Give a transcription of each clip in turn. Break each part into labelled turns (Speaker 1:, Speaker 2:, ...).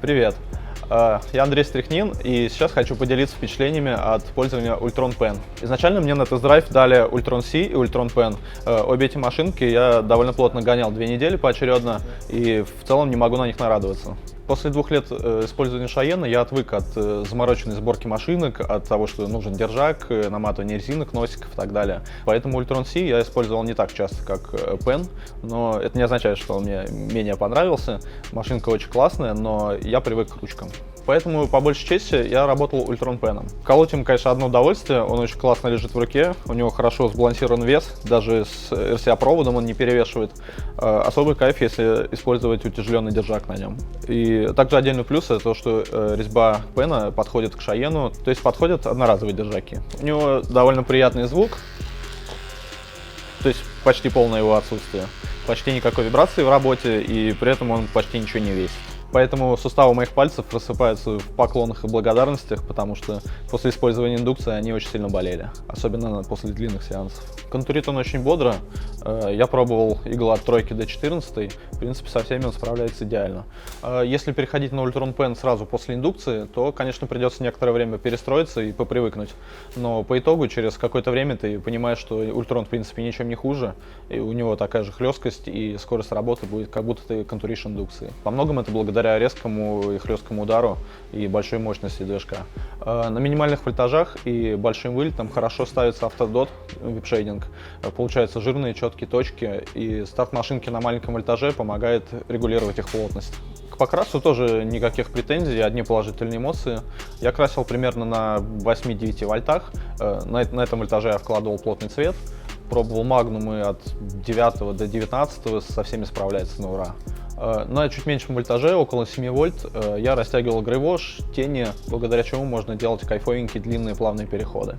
Speaker 1: Привет, я Андрей Стряхнин, и сейчас хочу поделиться впечатлениями от пользования Ultron Pen. Изначально мне на тест-драйв дали Ultron C и Ultron Pen. Обе эти машинки я довольно плотно гонял 2 недели поочередно, и в целом не могу на них нарадоваться. После 2 лет использования Шаена я отвык от замороченной сборки машинок, от того, что нужен держак, наматывание резинок, носиков и так далее. Поэтому Ultron C я использовал не так часто, как Pen, но это не означает, что он мне менее понравился. Машинка очень классная, но я привык к ручкам. Поэтому, по большей части, я работал Ultron Pen. Колоть им, конечно, одно удовольствие, он очень классно лежит в руке, у него хорошо сбалансирован вес, даже с RCA-проводом он не перевешивает. Особый кайф, если использовать утяжеленный держак на нем. И также отдельный плюс — это то, что резьба Pen подходит к Шаену, то есть подходят одноразовые держаки. У него довольно приятный звук, то есть почти полное его отсутствие. Почти никакой вибрации в работе, и при этом он почти ничего не весит. Поэтому суставы моих пальцев рассыпаются в поклонах и благодарностях, потому что после использования индукции они очень сильно болели, особенно после длинных сеансов. Контурит он очень бодро. Я пробовал игл от 3 до 14, в принципе, со всеми он справляется идеально. Если переходить на Ultron Pen сразу после индукции, то, конечно, придется некоторое время перестроиться и попривыкнуть. Но по итогу, через какое-то время ты понимаешь, что Ultron, в принципе, ничем не хуже, и у него такая же хлесткость и скорость работы будет, как будто ты контуришь индукции. Во многом это благодаря резкому и хлесткому удару и большой мощности движка. На минимальных вольтажах и большим вылетом хорошо ставится автодот, випшейдинг. Получаются жирные, четкие точки, и старт машинки на маленьком вольтаже помогает регулировать их плотность. К покрасу тоже никаких претензий, одни положительные эмоции. Я красил примерно на 8-9 вольтах, на этом вольтаже я вкладывал плотный цвет. Пробовал магнумы от 9 до 19, со всеми справляется на ура. На чуть меньшем вольтаже, около 7 вольт, я растягивал грейвош, тени, благодаря чему можно делать кайфовенькие длинные плавные переходы.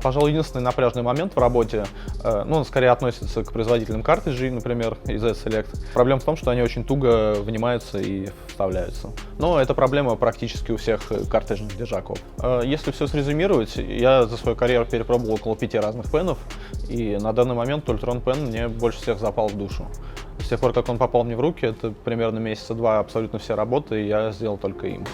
Speaker 1: Пожалуй, единственный напряжный момент в работе, он скорее относится к производителям картриджей, например, из Z-Select. Проблема в том, что они очень туго вынимаются и вставляются. Но это проблема практически у всех картриджных держаков. Если все срезюмировать, я за свою карьеру перепробовал около 5 разных пенов, и на данный момент Ultron Pen мне больше всех запал в душу. С тех пор, как он попал мне в руки, это примерно месяца 2 абсолютно все работы, и я сделал только им.